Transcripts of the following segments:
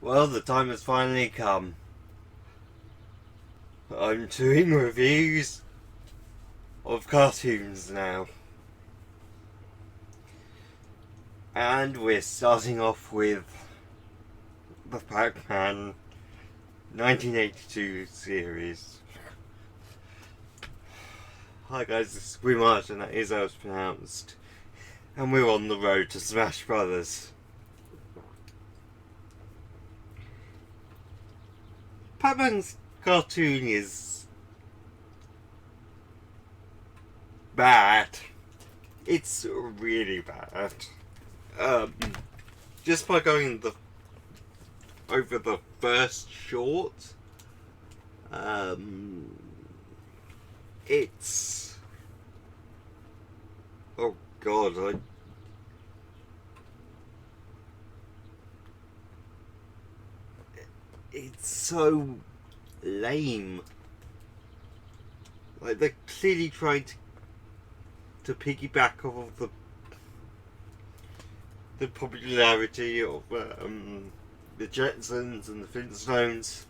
Well, the time has finally come. I'm doing reviews of cartoons now. And we're starting off with the Pac-Man 1982 series. Hi guys, this is weimaj, and that is how it's pronounced. And we're on the road to Smash Brothers. Pac-Man's cartoon is bad. It's really bad. Just by going over the first short, it's, oh god, it's so lame. Like, they're clearly trying to piggyback off of the popularity of the Jetsons and the Flintstones,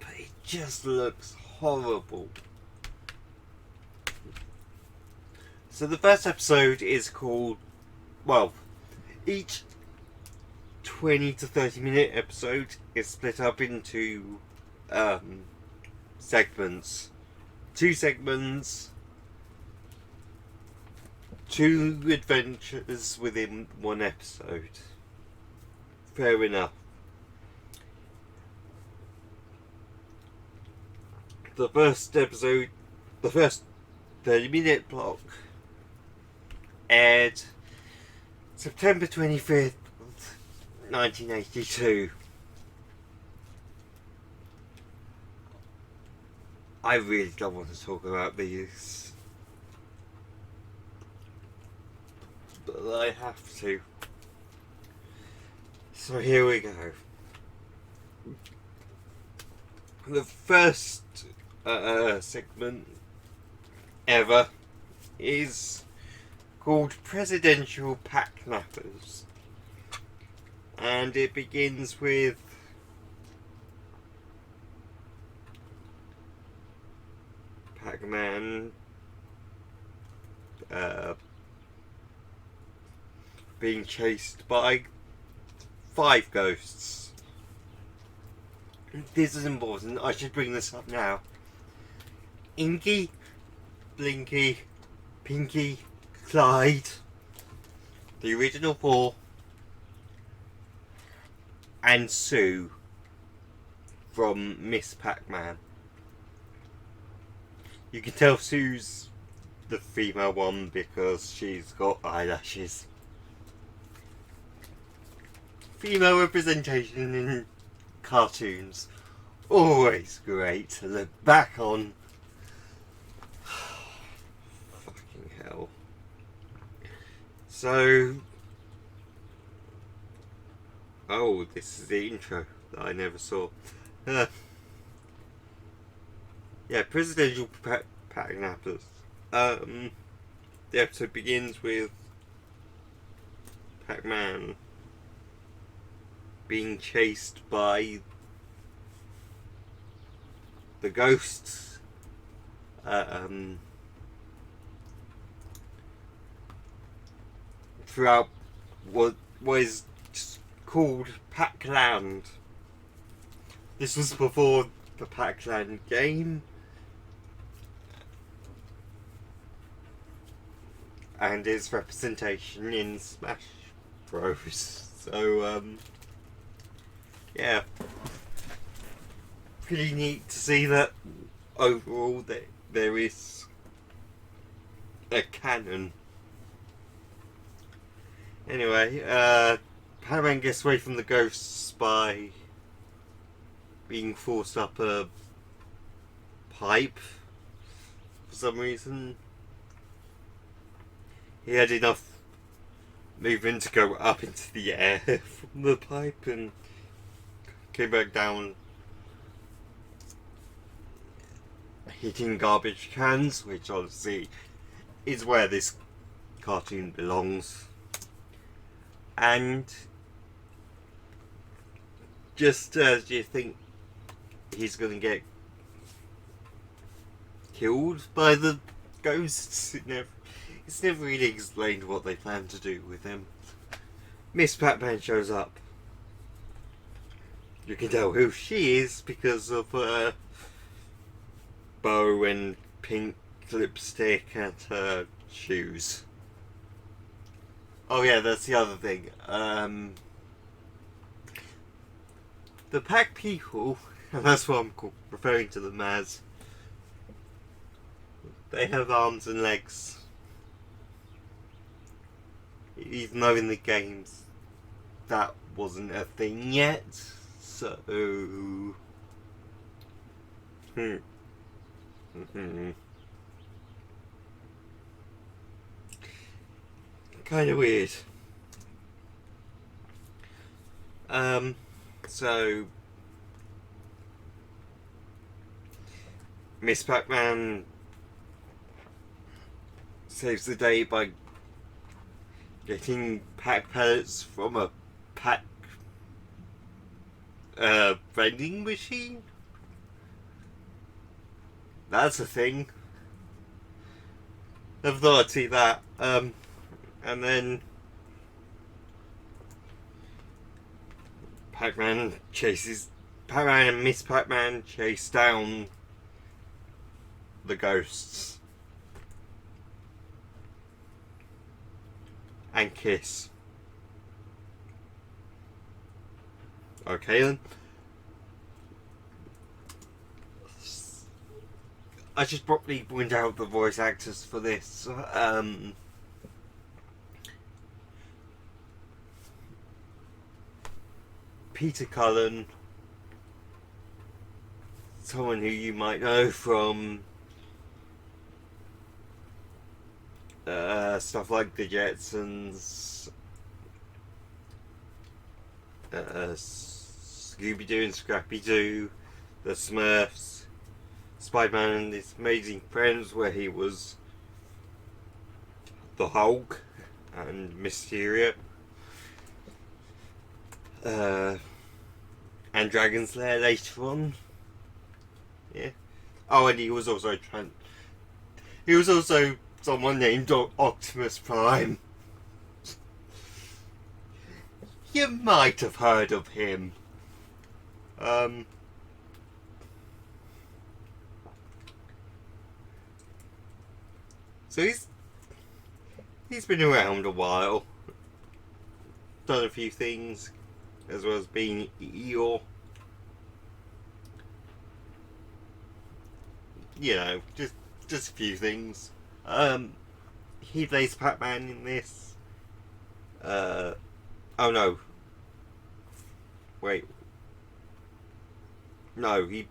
but it just looks horrible. So the first episode is called, well, each 20 to 30 minute episode is split up into segments. 2 segments, 2 adventures within 1 episode. Fair enough. The first episode, the first 30-minute block, aired September 25th, 1982. I really don't want to talk about these, but I have to. So here we go. The first segment ever is called Presidential Pac-Nappers, and it begins with Pac-Man being chased by 5 ghosts. This is important, I should bring this up now. Inky, Blinky, Pinky, Clyde, the original 4, and Sue from Miss Pac-Man. You can tell Sue's the female one because she's got eyelashes. Female representation in cartoons, always great to look back on. Fucking hell. So, oh, this is the intro that I never saw. Yeah, Presidential Pac-Nappers. The episode begins with Pac-Man being chased by the ghosts throughout what is called Pac-Land. This was before the Pac-Land game, and its representation in Smash Bros. So, yeah, pretty neat to see that overall that there is a canon. Anyway, Pac-Man gets away from the ghosts by being forced up a pipe for some reason. He had enough movement to go up into the air from the pipe and came back down, hitting garbage cans, which obviously is where this cartoon belongs. And just as you think he's going to get killed by the ghosts. It's never really explained what they plan to do with him. Miss Pac-Man shows up. You can tell who she is because of her bow and pink lipstick and her shoes. Oh yeah, that's the other thing. The Pac people, and that's what I'm referring to them as, they have arms and legs. Even though in the games that wasn't a thing yet. So... kind of weird. So... Miss Pac-Man saves the day by getting Pac pellets from a Pac vending machine. That's a thing. I've thought I'd see that. And then Pac-Man and Miss Pac-Man chase down the ghosts. And kiss. Okay then. I should probably point out the voice actors for this. Peter Cullen, someone who you might know from stuff like The Jetsons, Scooby-Doo and Scrappy-Doo, The Smurfs, Spider-Man and His Amazing Friends, where he was the Hulk and Mysterio, and Dragon's Lair later on. Yeah. Oh, and he was also someone named Optimus Prime. You might have heard of him. So he's been around a while. Done a few things, as well as being Eeyore. You know, just a few things. He plays Pac-Man in this. Oh no. Wait. No, he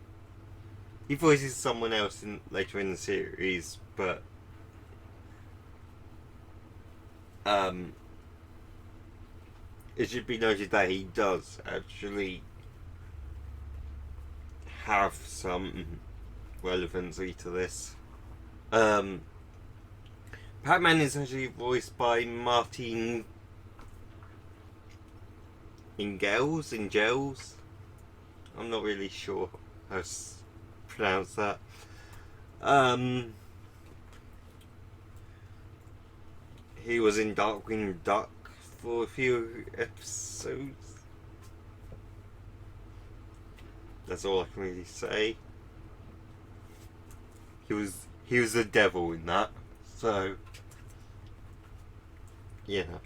voices someone else later in the series, but it should be noted that he does actually have some relevancy to this. Pac-Man is actually voiced by Martin Ingels. I'm not really sure how to pronounce that. He was in Darkwing Duck for a few episodes. That's all I can really say. He was the devil in that, so you know.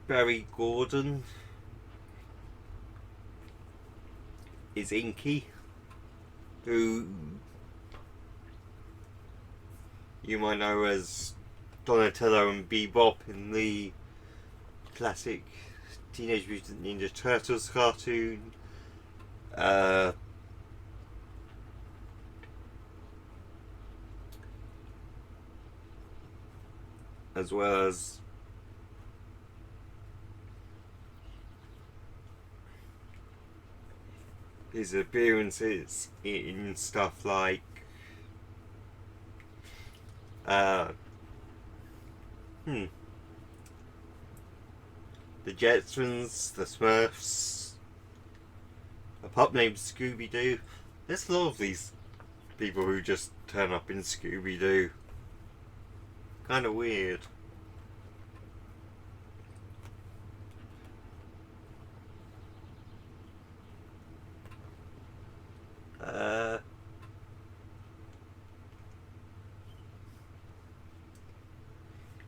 Barry Gordon is Inky, who you might know as Donatello and Bebop in the classic Teenage Mutant Ninja Turtles cartoon. As well as his appearances in stuff like Hmm. The Jetsons, the Smurfs, a pup named Scooby-Doo. There's a lot of these people who just turn up in Scooby-Doo. Kind of weird.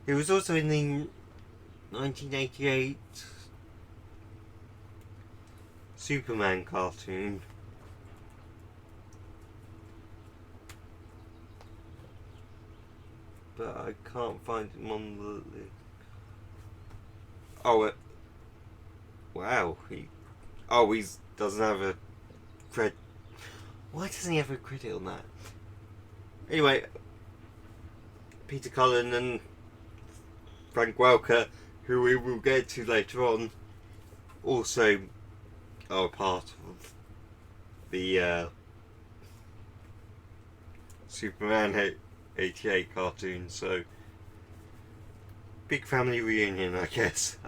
He was also in the 1988 Superman cartoon. But I can't find him on the list. Oh, wow. He doesn't have a credit. Why doesn't he have a credit on that? Anyway, Peter Cullen and Frank Welker, who we will get to later on, also are part of the Superman 88 cartoon, so big family reunion, I guess.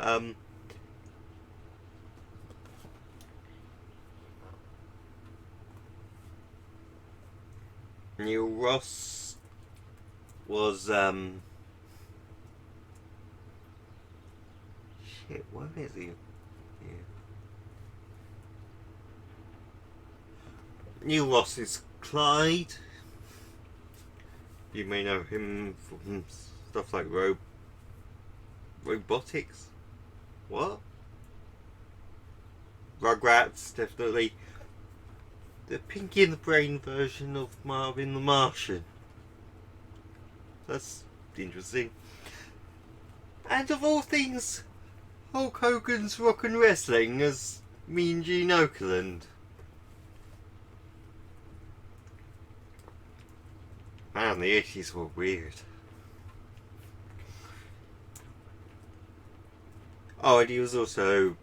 Neil Ross was shit, where is he? Yeah. Neil Ross is Clyde. You may know him from stuff like robotics. What? Rugrats, definitely. The Pinky in the Brain version of Marvin the Martian. That's interesting. And of all things, Hulk Hogan's Rock and Wrestling as Mean Gene Okerlund. Man, the 80s were weird. Oh, and he was also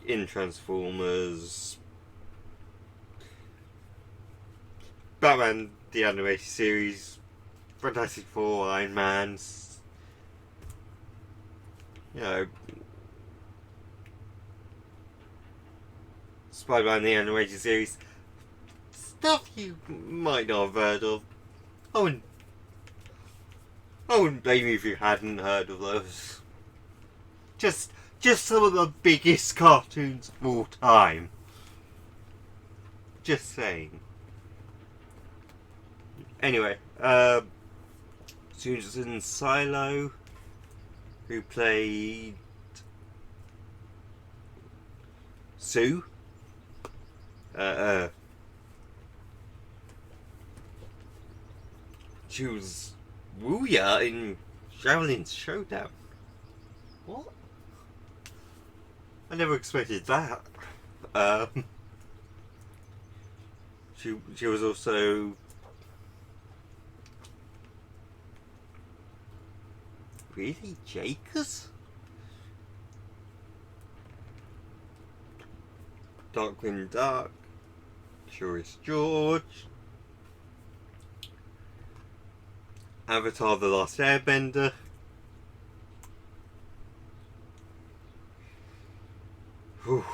in Transformers, Batman the Animated Series, Fantastic Four, Iron Man, you know, Spider-Man the Animated Series, stuff you might not have heard of. I wouldn't blame you if you hadn't heard of those. Just some of the biggest cartoons of all time. Just saying. Anyway, Susan Silo, who played Sue. She was Wuya in Shaolin's Showdown. What? I never expected that. She was also really Jakers? Darkwing Duck, Curious George, Avatar The Last Airbender, whew.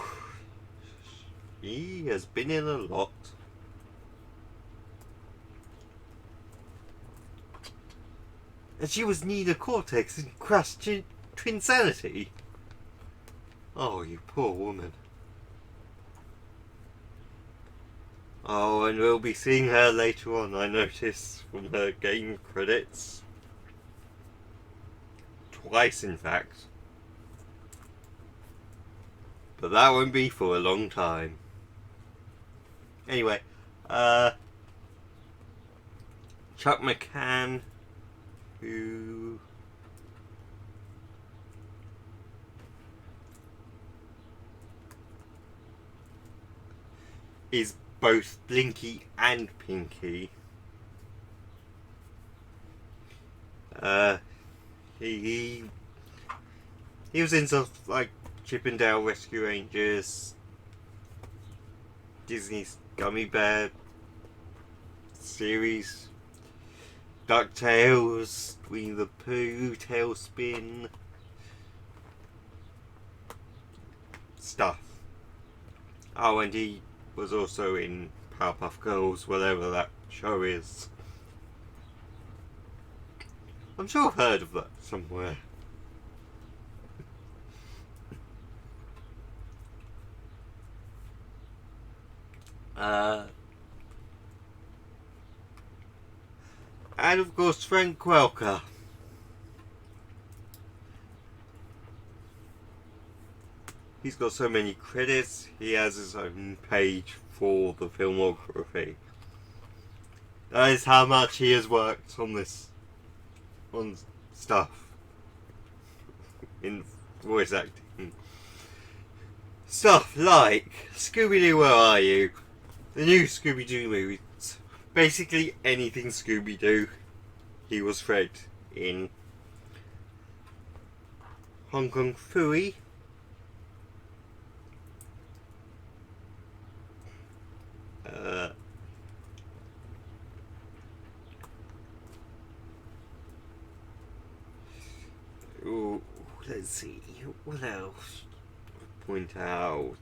He has been in a lot. And she was Nina Cortex in Crash Twinsanity. Oh, you poor woman. Oh, and we'll be seeing her later on, I notice, from her game credits. Twice, in fact. But that won't be for a long time. Anyway, Chuck McCann, who is both Blinky and Pinky. He was in stuff like Chip and Dale Rescue Rangers, Disney's Gummy Bear series. DuckTales, Winnie the Pooh, Tailspin, stuff. Oh, and he was also in Powerpuff Girls, whatever that show is. I'm sure I've heard of that somewhere. And of course Frank Welker. He's got so many credits, he has his own page for the filmography. That is how much he has worked on this, on stuff, in voice acting. Stuff like Scooby-Doo, Where Are You? The new Scooby-Doo movies. Basically anything Scooby-Doo, he was Fred in. Hong Kong Phooey. Ooh, let's see, what else? Point out.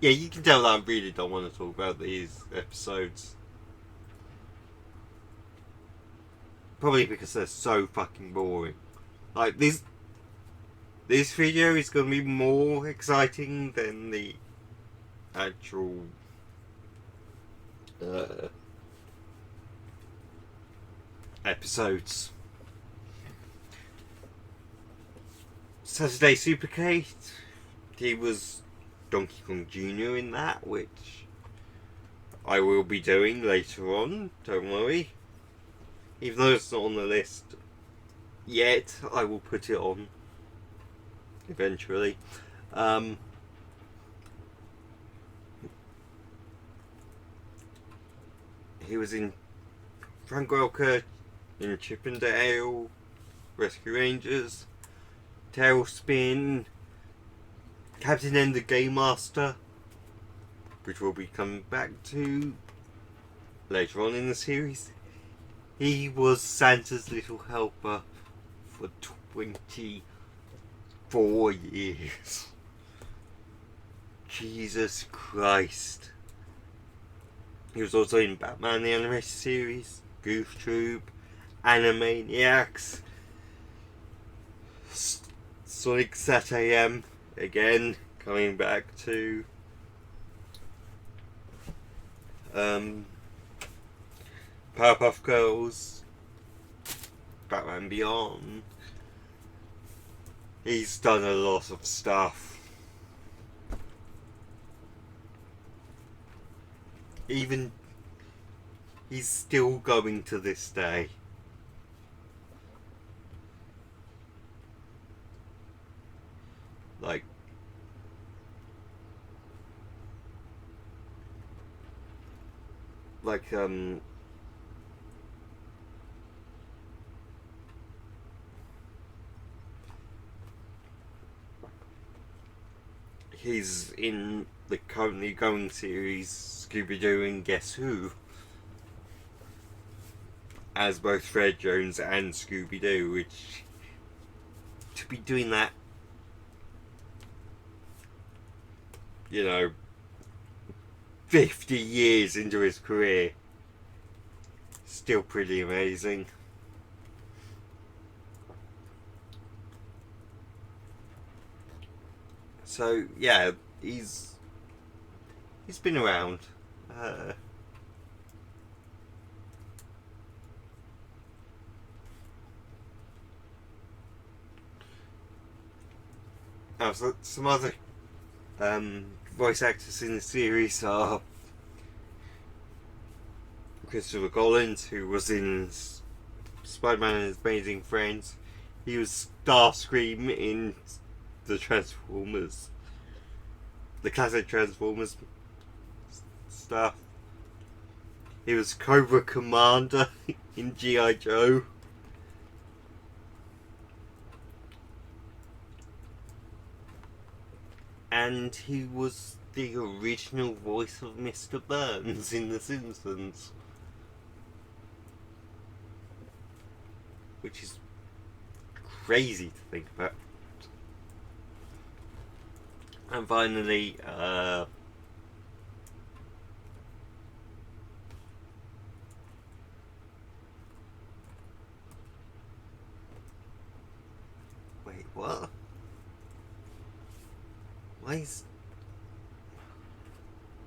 Yeah, you can tell that I really don't want to talk about these episodes. Probably because they're so fucking boring. Like, this video is going to be more exciting than the actual episodes. Saturday Super Kate, he was Donkey Kong Jr. in that, which I will be doing later on, don't worry. Even though it's not on the list yet, I will put it on eventually. He was in Frank Welker in Chip and Dale, Rescue Rangers, Tailspin, Captain N the Game Master, which we'll be coming back to later on in the series. He was Santa's little helper for 24 years. Jesus Christ. He was also in Batman the Animated Series, Goof Troop, Animaniacs, Sonic Sat AM, again, coming back to Powerpuff Girls, Batman Beyond. He's done a lot of stuff. Even he's still going to this day. Like, he's in the currently going series Scooby-Doo and Guess Who as both Fred Jones and Scooby-Doo, which, to be doing that, you know, 50 years into his career, still pretty amazing. So yeah, he's been around. So some other voice actors in the series are Christopher Collins, who was in Spider-Man and His Amazing Friends. He was Starscream in the Transformers, the classic Transformers stuff. He was Cobra Commander in G.I. Joe. And he was the original voice of Mr. Burns in The Simpsons. Which is crazy to think about. And finally, wait, what? Why is...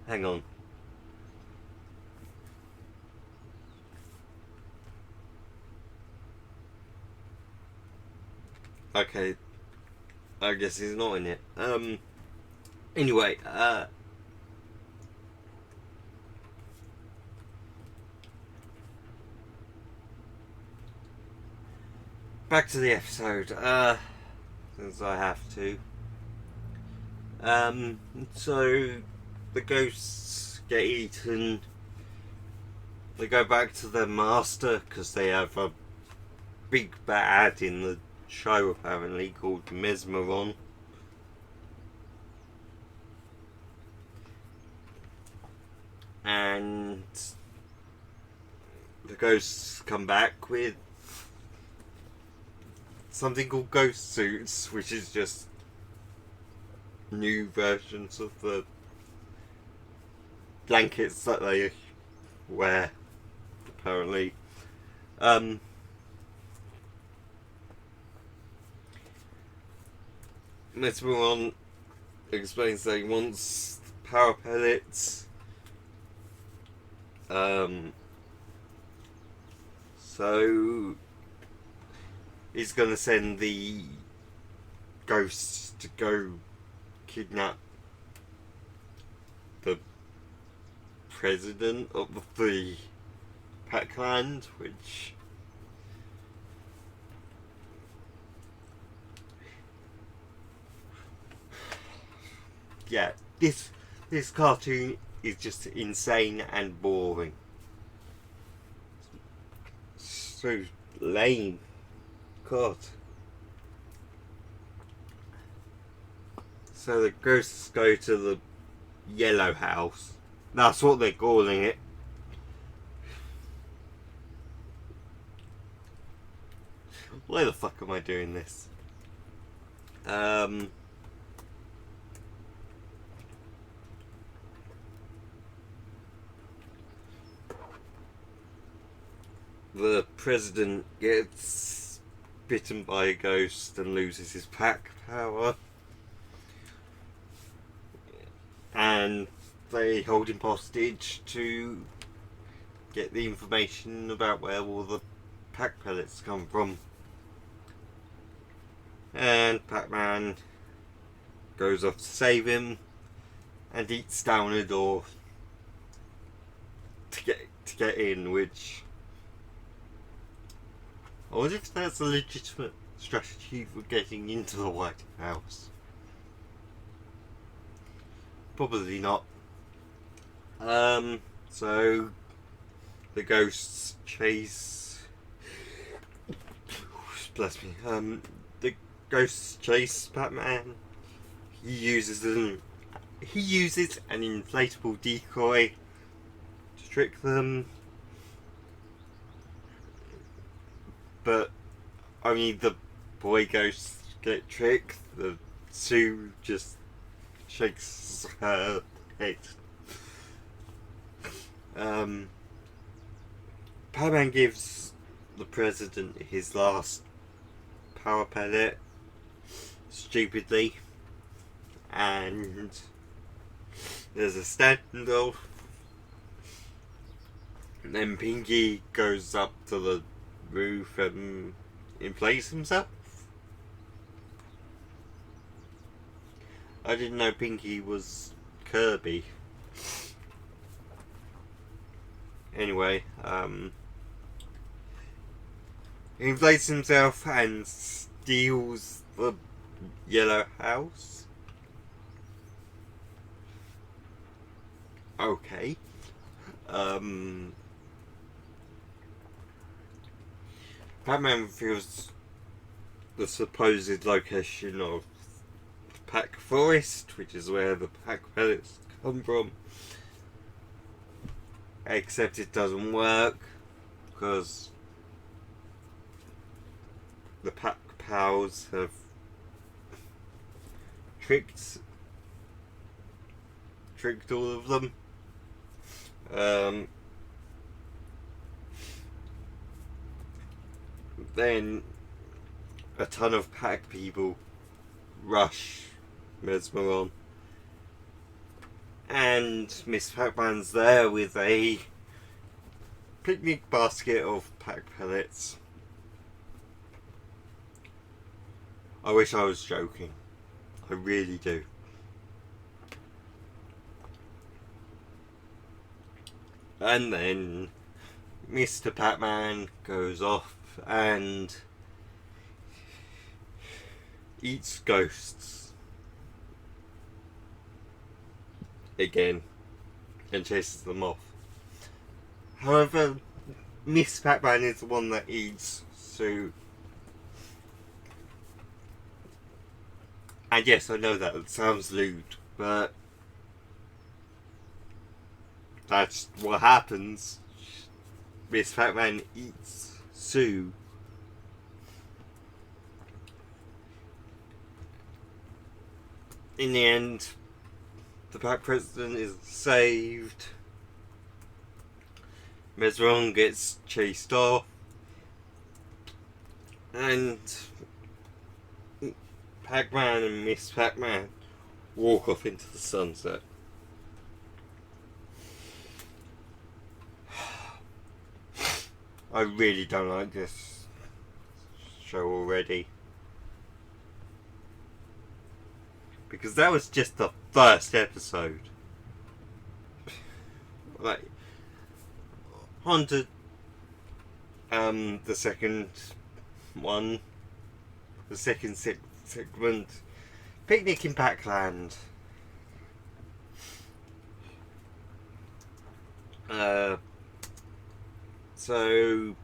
Hang on. Okay. I guess he's not in it. Anyway, back to the episode, since I have to. So the ghosts get eaten. They go back to their master because they have a big bad in the show apparently called Mesmeron. And the ghosts come back with something called ghost suits, which is just new versions of the blankets that they wear, apparently. Mesmeron explains that he wants power pellets. So he's gonna send the ghosts to go kidnap the president of the Pac-Land, which yeah, this cartoon is just insane and boring. So lame. God. So the ghosts go to the yellow house. That's what they're calling it. Why the fuck am I doing this? The president gets bitten by a ghost and loses his pack power. And they hold him hostage to get the information about where all the pack pellets come from. And Pac-Man goes off to save him and eats down a door to get in, which I wonder if that's a legitimate strategy for getting into the White House. Probably not. So the ghosts chase. Bless me. The ghosts chase Pac-Man. He uses an inflatable decoy to trick them. But only the boy ghosts get tricked. The Sue just shakes her head. Pac-Man gives the president his last power pellet, stupidly, and there's a standoff. And then Pinky goes up to the roof and inflates himself. I didn't know Pinky was Kirby. Anyway, he inflates himself and steals the yellow house. Okay. Pac-Man reveals the supposed location of Pac Forest, which is where the Pac pellets come from. Except it doesn't work because the Pac pals have tricked all of them. Then a ton of Pac people rush Mesmeron, and Miss Pac-Man's there with a picnic basket of Pac pellets. I wish I was joking. I really do. And then Mr. Pac-Man goes off and eats ghosts again and chases them off. However, Miss Pac-Man is the one that eats Sue. And yes, I know that sounds lewd, but that's what happens. Miss Pac-Man eats Sue. In the end, the Pac President is saved. Mesmeron gets chased off. And Pac-Man and Miss Pac-Man walk off into the sunset. I really don't like this show already. Because that was just the first episode. Like, on to the second one. The second segment. Picnic in Pac-Land. So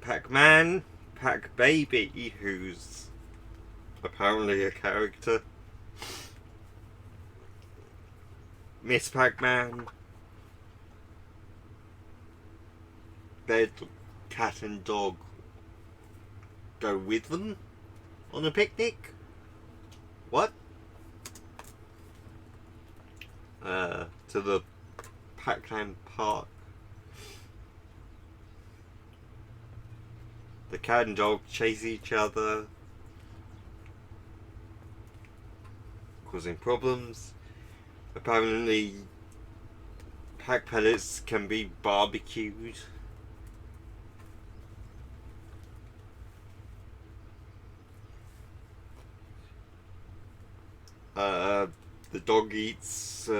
Pac-Man, Pac-Baby, who's apparently a character, Miss Pac-Man, their cat and dog go with them on a picnic. What? To the Pac-Land park. The cat and dog chase each other, causing problems. Apparently, Pac pellets can be barbecued. The dog eats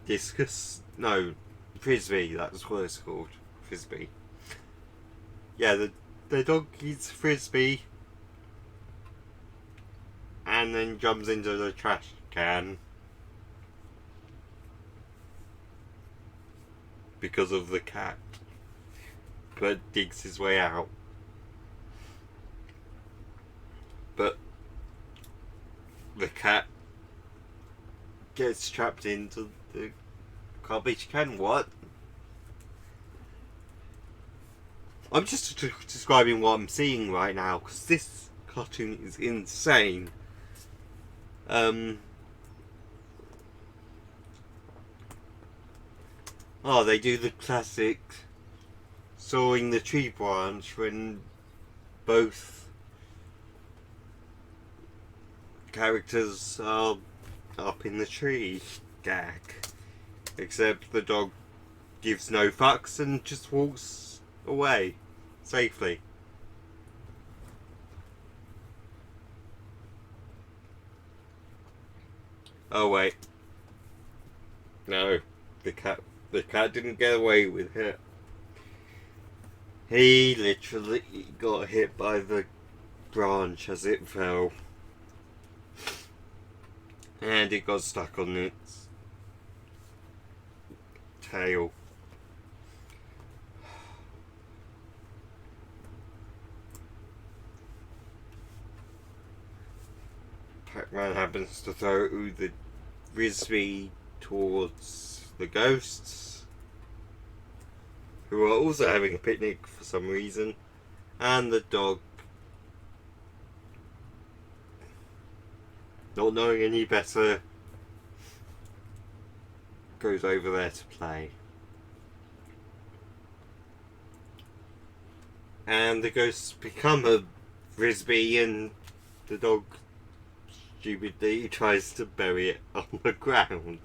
discus. No, frisbee. That's what it's called. Frisbee. Yeah, the dog eats frisbee and then jumps into the trash can because of the cat, but digs his way out. But the cat gets trapped into the garbage can. What? I'm just describing what I'm seeing right now because this cartoon is insane. Oh, they do the classic sawing the tree branch when both characters are up in the tree gag. Except the dog gives no fucks and just walks away safely. Oh wait. No, the cat didn't get away with it. He literally got hit by the branch as it fell. And it got stuck on its tail. Pac-Man happens to throw the frisbee towards the ghosts, who are also having a picnic for some reason, and the dog, not knowing any better, goes over there to play. And the ghosts become a frisbee, and the dog stupidly tries to bury it on the ground.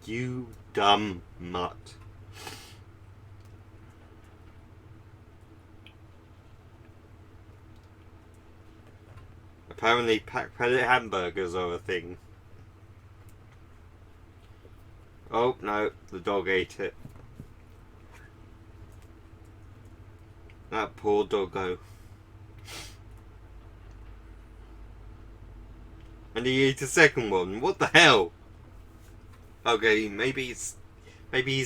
You dumb mutt. Apparently Pac-Man hamburgers are a thing. Oh no, the dog ate it. That poor doggo. And he ate a second one. What the hell? Okay, maybe he's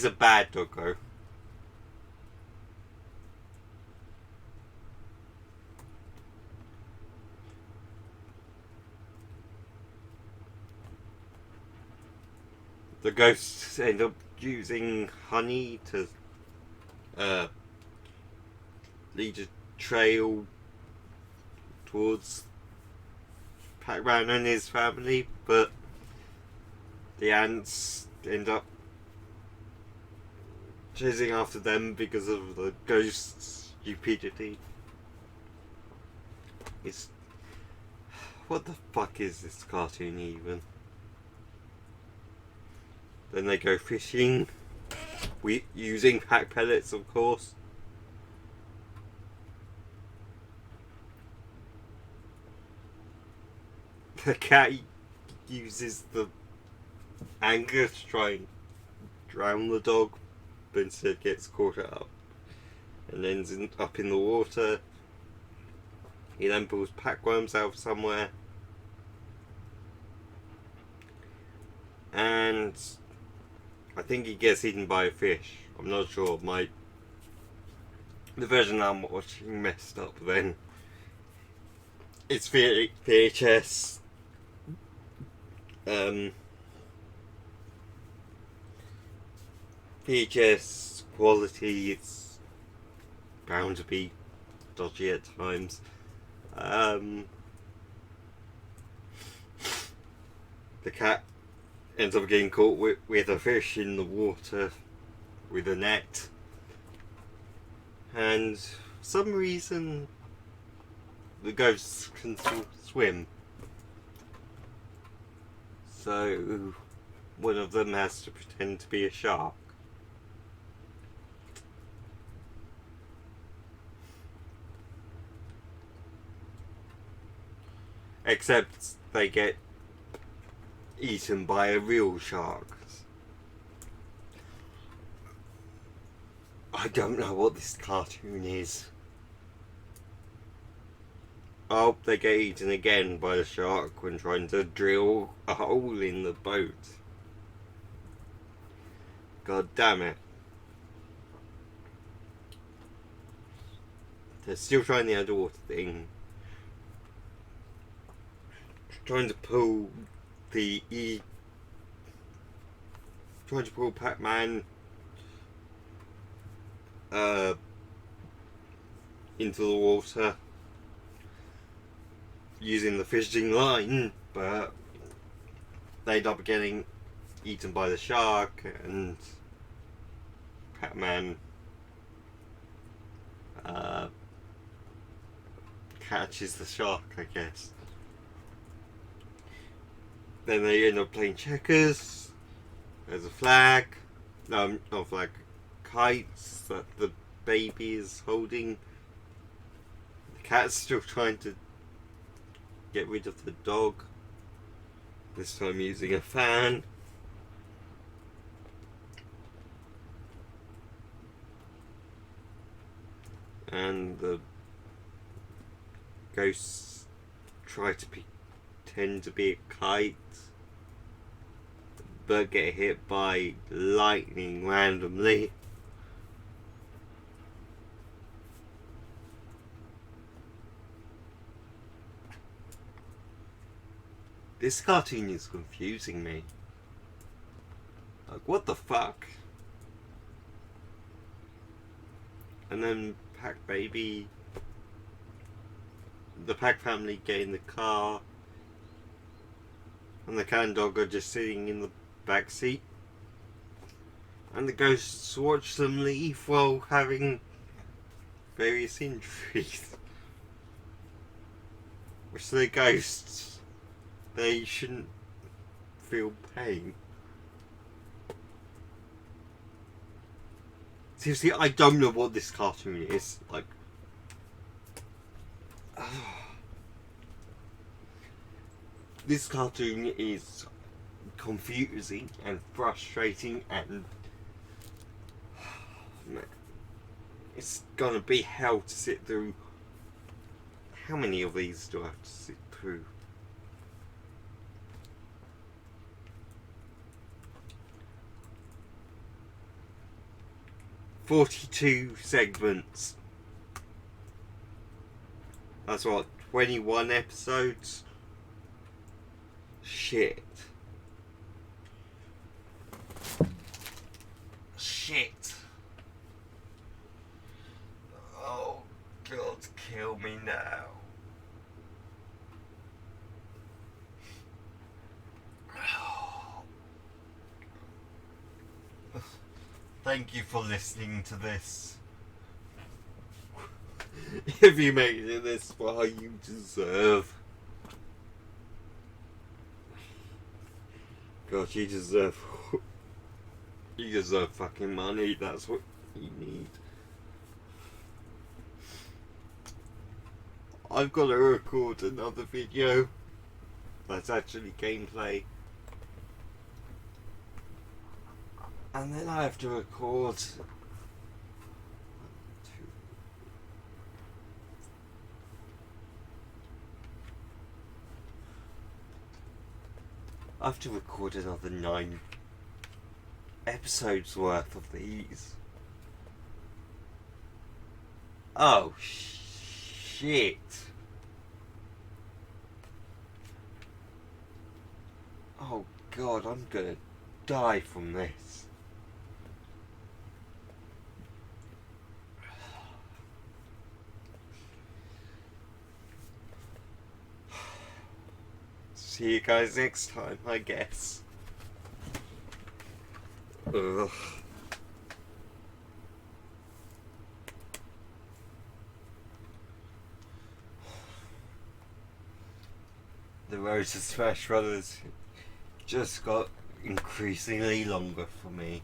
a bad doggo. The ghosts end up using honey to lead a trail towards Pac-Man and his family, but the ants end up chasing after them because of the ghost's stupidity. What the fuck is this cartoon even? Then they go fishing, using pack pellets, of course. The cat uses the anger to try and drown the dog, but instead gets caught up and ends up in the water. He then pulls packworms out of somewhere, and I think he gets eaten by a fish. I'm not sure. The version I'm watching messed up then. It's VHS. VHS quality, it's bound to be dodgy at times. The cat ends up getting caught with a fish in the water with a net, and for some reason the ghosts can still swim, so one of them has to pretend to be a shark. Except they get eaten by a real shark. I don't know what this cartoon is. Oh, they get eaten again by the shark when trying to drill a hole in the boat. God damn it. They're still trying the underwater thing. Trying to pull Pac-Man into the water using the fishing line, but they end up getting eaten by the shark, and Pac-Man catches the shark, I guess. Then they end up playing checkers. There's a flag. No, not a flag. Kites that the baby is holding. The cat's still trying to get rid of the dog. This time using a fan. And the ghosts try to pretend to be a kite, but get hit by lightning randomly. This cartoon is confusing me. Like, what the fuck? And then Pac Baby, the Pac family get in the car, and the cat and dog are just sitting in the back seat, and the ghosts watch them leave while having various injuries. Which they're ghosts. They shouldn't feel pain. Seriously, I don't know what this cartoon is. Like, this cartoon is confusing and frustrating, and it's gonna be hell to sit through. How many of these do I have to sit through? "42 segments. That's what, 21 episodes? Shit. Shit. Oh, God, kill me now. Thank you for listening to this. If you made it this far, you deserve. God, you deserve. You deserve fucking money. That's what you need. I've got to record another video that's actually gameplay. And then I have to record another 9 episodes worth of these. Oh shit. Oh God, I'm gonna die from this. See you guys next time, I guess. Ugh. The road to Smash Brothers just got increasingly longer for me.